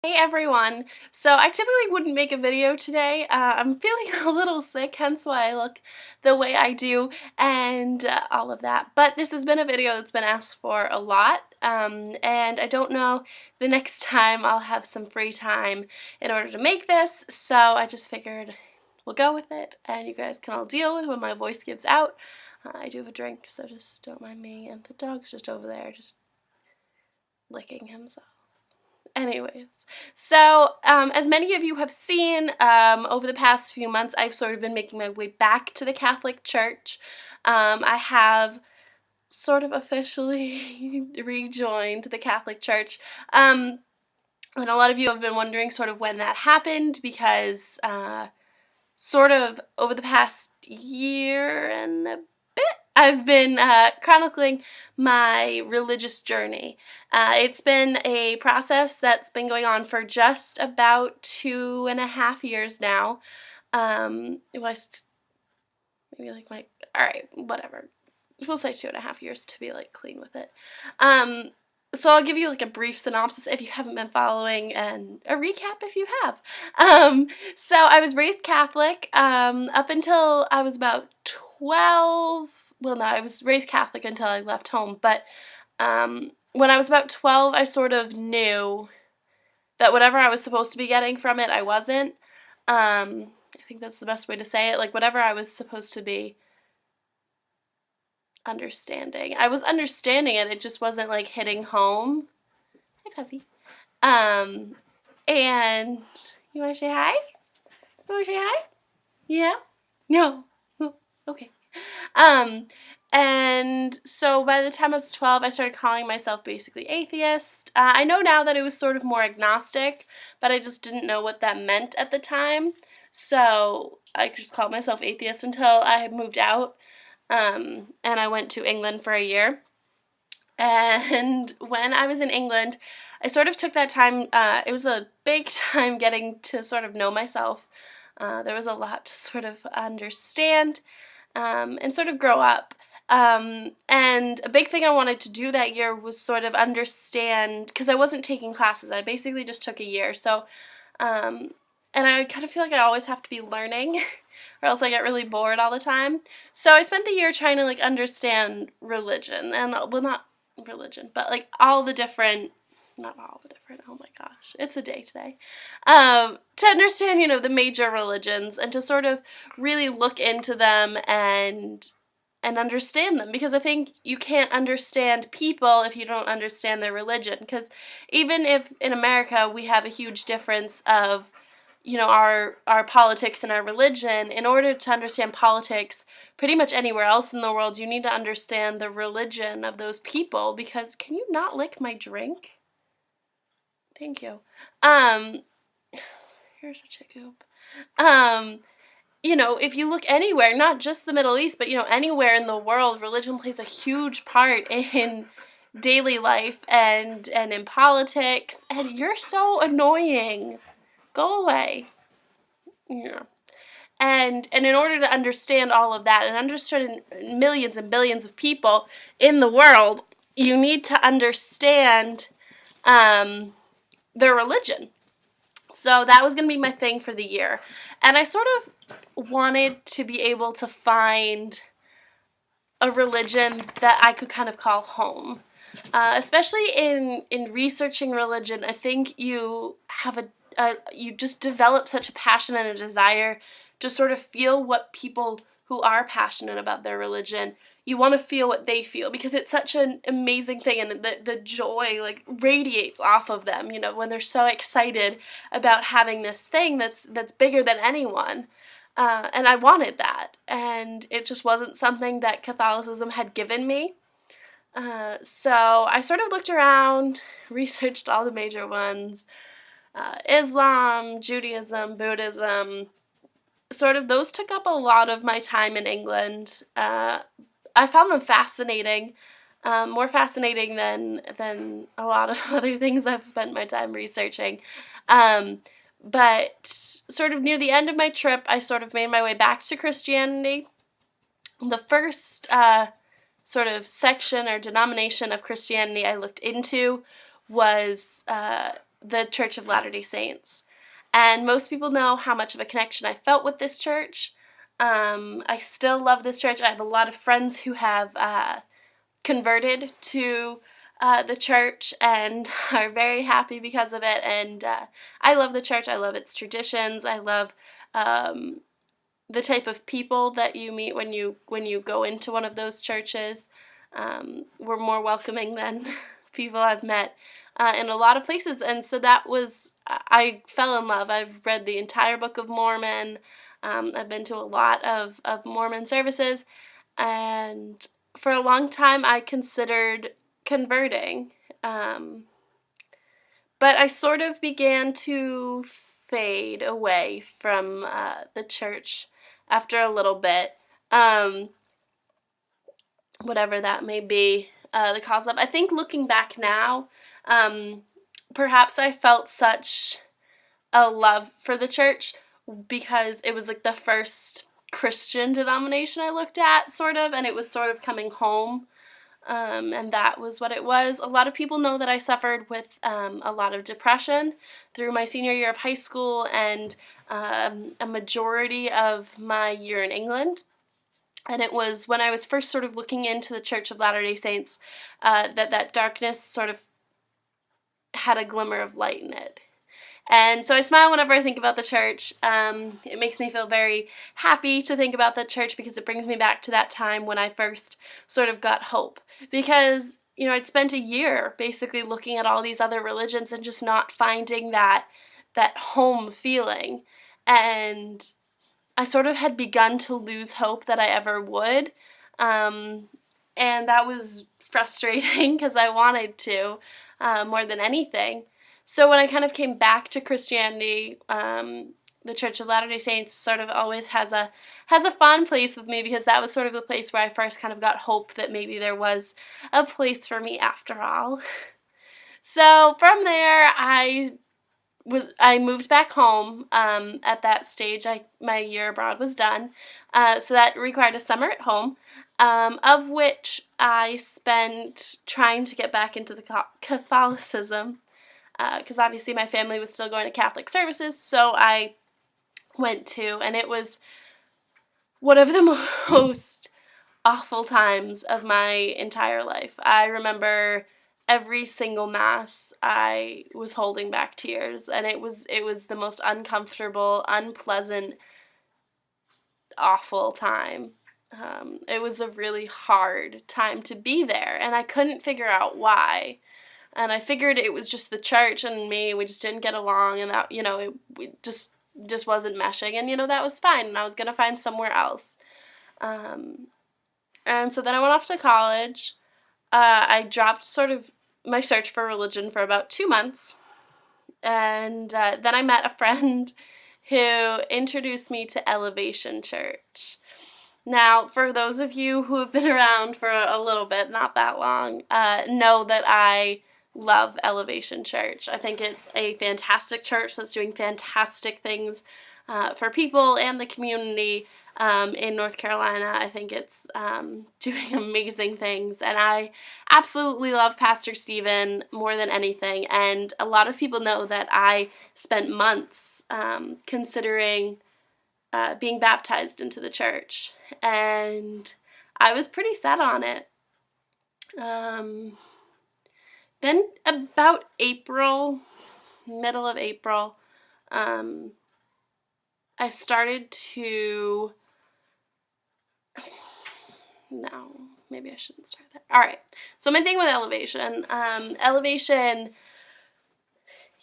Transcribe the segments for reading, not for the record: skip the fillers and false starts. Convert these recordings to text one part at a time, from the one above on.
Hey everyone! So I typically wouldn't make a video today. I'm feeling a little sick, hence why I look the way I do and all of that. But this has been a video that's been asked for a lot, and I don't know the next time I'll have some free time in order to make this, so I just figured we'll go with it, and you guys can all deal with when my voice gives out. I do have a drink, so just don't mind me, and the dog's just over there, just licking himself. Anyways, so as many of you have seen, over the past few months, I've sort of been making my way back to the Catholic Church. I have sort of officially rejoined the Catholic Church. And a lot of you have been wondering sort of when that happened because sort of over the past year and a bit, I've been chronicling my religious journey. It's been a process that's been going on for just about 2.5 years now. Maybe alright, whatever. We'll say 2.5 years to be like clean with it. So I'll give you like a brief synopsis if you haven't been following and a recap if you have. So I was raised Catholic up until I was about 12. Well, no, I was raised Catholic until I left home, but when I was about 12, I sort of knew that whatever I was supposed to be getting from it, I wasn't. I think that's the best way to say it. Like, whatever I was supposed to be understanding. I was understanding it, it just wasn't, like, hitting home. Hi, puppy. And you want to say hi? You want to say hi? Yeah? No. Oh, okay. And so by the time I was 12, I started calling myself basically atheist. I know now that it was sort of more agnostic, but I just didn't know what that meant at the time. So I just called myself atheist until I had moved out, and I went to England for a year. And when I was in England, I sort of took that time, it was a big time getting to sort of know myself. There was a lot to sort of understand and sort of grow up. And a big thing I wanted to do that year was sort of understand, because I wasn't taking classes, I basically just took a year, so, and I kind of feel like I always have to be learning, or else I get really bored all the time, so I spent the year trying to, like, understand religion, and, well, not religion, but, like, all the different, not all the different, oh my gosh, it's a day today, to understand, you know, the major religions, and to sort of really look into them and understand them, because I think you can't understand people if you don't understand their religion, because even if in America we have a huge difference of, you know, our politics and our religion, in order to understand politics pretty much anywhere else in the world, you need to understand the religion of those people, because can you not lick my drink? Thank you. You're such a goop. You know, if you look anywhere, not just the Middle East, but, you know, anywhere in the world, religion plays a huge part in daily life and in politics, and you're so annoying. Go away. Yeah. And in order to understand all of that and understand millions and billions of people in the world, you need to understand their religion. So that was going to be my thing for the year. And I sort of wanted to be able to find a religion that I could kind of call home. Especially in researching religion, I think you have you just develop such a passion and a desire to sort of feel what people who are passionate about their religion, you want to feel what they feel, because it's such an amazing thing, and the joy, like, radiates off of them, you know, when they're so excited about having this thing that's bigger than anyone. And I wanted that, and it just wasn't something that Catholicism had given me. So I sort of looked around, researched all the major ones, Islam, Judaism, Buddhism, sort of those took up a lot of my time in England. I found them fascinating, more fascinating than a lot of other things I've spent my time researching. But sort of near the end of my trip, I sort of made my way back to Christianity. The first sort of section or denomination of Christianity I looked into was the Church of Latter-day Saints. And most people know how much of a connection I felt with this church. I still love this church. I have a lot of friends who have converted to the church and are very happy because of it. And I love the church. I love its traditions. I love the type of people that you meet when you go into one of those churches. We're more welcoming than people I've met in a lot of places, and so that was, I fell in love. I've read the entire Book of Mormon. I've been to a lot of Mormon services, and for a long time I considered converting, but I sort of began to fade away from the church after a little bit, whatever that may be the cause of. I think looking back now, perhaps I felt such a love for the church because it was like the first Christian denomination I looked at, sort of, and it was sort of coming home, and that was what it was. A lot of people know that I suffered with a lot of depression through my senior year of high school and a majority of my year in England. And it was when I was first sort of looking into the Church of Latter-day Saints that darkness sort of had a glimmer of light in it. And so I smile whenever I think about the church. It makes me feel very happy to think about the church because it brings me back to that time when I first sort of got hope. Because, I'd spent a year basically looking at all these other religions and just not finding that home feeling. And I sort of had begun to lose hope that I ever would, and that was frustrating because I wanted to more than anything. So when I kind of came back to Christianity, the Church of Latter-day Saints sort of always has a fond place with me because that was sort of the place where I first kind of got hope that maybe there was a place for me after all. So from there, I moved back home at that stage. My year abroad was done, so that required a summer at home, of which I spent trying to get back into the Catholicism, because obviously my family was still going to Catholic services, so I went to, and it was one of the most awful times of my entire life. I remember every single mass I was holding back tears, and it was the most uncomfortable, unpleasant, awful time. It was a really hard time to be there, and I couldn't figure out why. And I figured it was just the church and me. We just didn't get along, and that we just wasn't meshing, and that was fine. And I was gonna find somewhere else. And so then I went off to college. I dropped sort of my search for religion for about 2 months, and then I met a friend who introduced me to Elevation Church. Now, for those of you who have been around for a little bit, not that long, know that I love Elevation Church. I think it's a fantastic church that's doing fantastic things for people and the community. In North Carolina. I think it's doing amazing things, and I absolutely love Pastor Stephen more than anything, and a lot of people know that I spent months considering being baptized into the church, and I was pretty set on it. Then about April, middle of April, I started to... No, maybe I shouldn't start there. All right. So my thing with Elevation,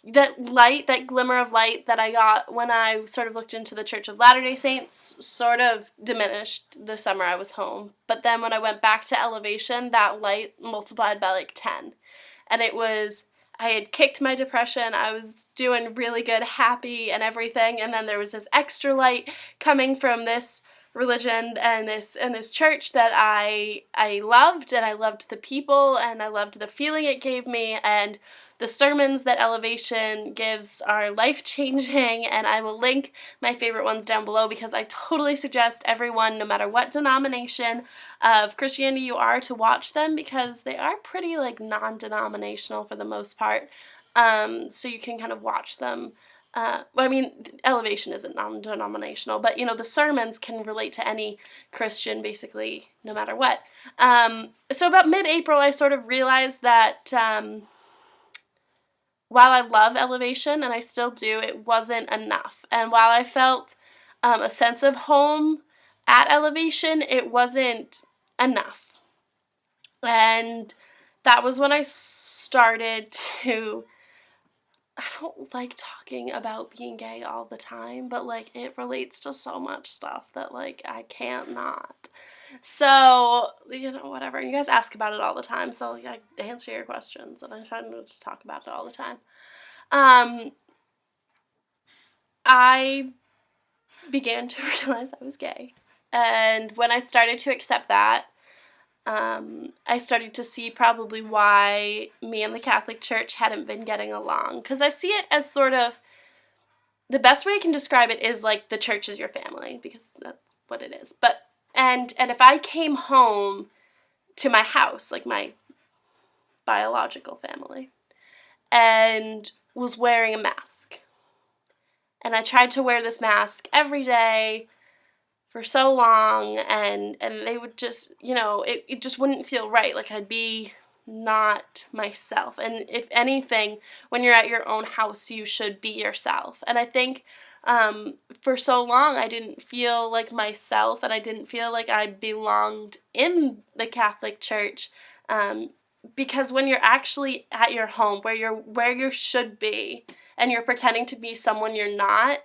that light, that glimmer of light that I got when I sort of looked into the Church of Latter-day Saints sort of diminished the summer I was home. But then when I went back to Elevation, that light multiplied by like 10. And I had kicked my depression, I was doing really good, happy and everything, and then there was this extra light coming from this religion and this church that I loved, and I loved the people, and I loved the feeling it gave me, and the sermons that Elevation gives are life-changing, and I will link my favorite ones down below because I totally suggest everyone, no matter what denomination of Christianity you are, to watch them because they are pretty like non-denominational for the most part. So you can kind of watch them. Elevation isn't non-denominational, but, the sermons can relate to any Christian, basically, no matter what. So about mid-April, I sort of realized that while I love Elevation, and I still do, it wasn't enough. And while I felt a sense of home at Elevation, it wasn't enough. And that was when I started to... I don't like talking about being gay all the time, but, it relates to so much stuff that, I can't not. So, whatever. And you guys ask about it all the time, so, I answer your questions, and I'm trying to just talk about it all the time. I began to realize I was gay. And when I started to accept that, I started to see probably why me and the Catholic Church hadn't been getting along. Because I see it as sort of, the best way I can describe it is the church is your family, because that's what it is. But, and if I came home to my house, my biological family, and was wearing a mask, and I tried to wear this mask every day for so long, and they would just, it just wouldn't feel right. I'd be not myself. And if anything, when you're at your own house, you should be yourself. And I think for so long, I didn't feel like myself, and I didn't feel like I belonged in the Catholic Church, because when you're actually at your home, where you should be, and you're pretending to be someone you're not,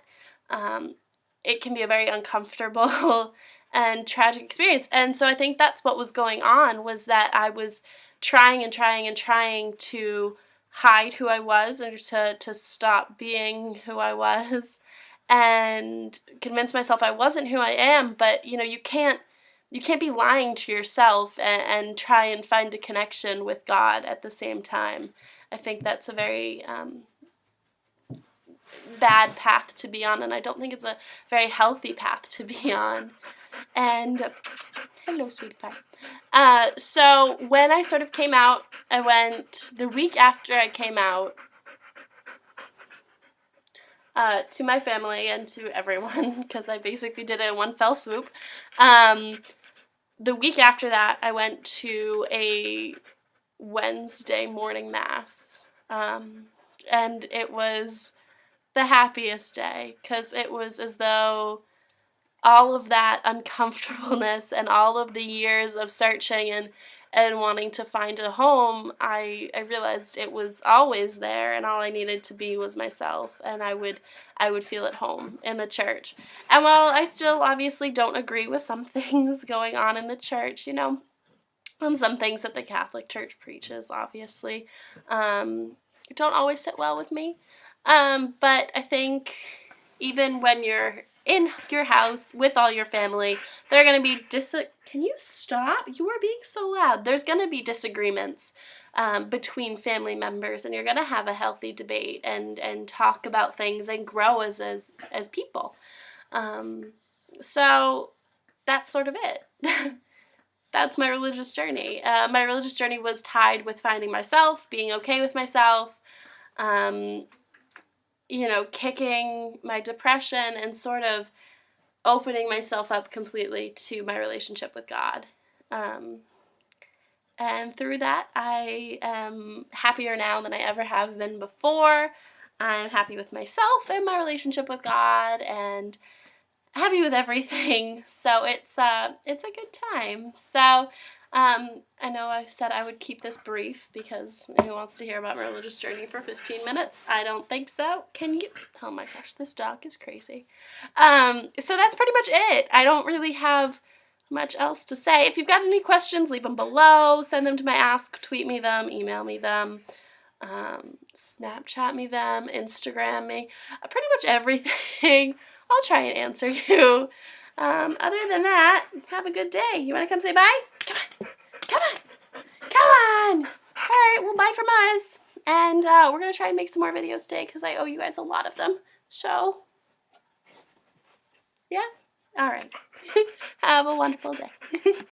it can be a very uncomfortable and tragic experience. And so I think that's what was going on, was that I was trying to hide who I was, and to stop being who I was, and convince myself I wasn't who I am. But, you can't be lying to yourself and try and find a connection with God at the same time. I think that's a very bad path to be on, and I don't think it's a very healthy path to be on. And hello, sweetie pie. So when I sort of came out, I went the week after I came out to my family and to everyone, because I basically did it in one fell swoop. The week after that, I went to a Wednesday morning mass, and it was the happiest day, because it was as though all of that uncomfortableness and all of the years of searching and wanting to find a home, I realized it was always there, and all I needed to be was myself, and I would feel at home in the church. And while I still obviously don't agree with some things going on in the church, and some things that the Catholic Church preaches, obviously, don't always sit well with me. But I think even when you're in your house with all your family, there are going to be can you stop? You are being so loud. There's going to be disagreements between family members, and you're going to have a healthy debate and talk about things and grow as people. So that's sort of it. That's my religious journey. My religious journey was tied with finding myself, being okay with myself, kicking my depression, and sort of opening myself up completely to my relationship with God. And through that, I am happier now than I ever have been before. I'm happy with myself and my relationship with God, and happy with everything. So it's a good time. So I know I said I would keep this brief, because who wants to hear about my religious journey for 15 minutes? I don't think so. Can you? Oh my gosh, this dog is crazy. So that's pretty much it. I don't really have much else to say. If you've got any questions, leave them below. Send them to my Ask, tweet me them, email me them, Snapchat me them, Instagram me, pretty much everything. I'll try and answer you. Other than that, have a good day. You want to come say bye? Come on. Come on. Come on. All right, well, bye from us. And we're going to try and make some more videos today, because I owe you guys a lot of them. So, yeah. All right. Have a wonderful day.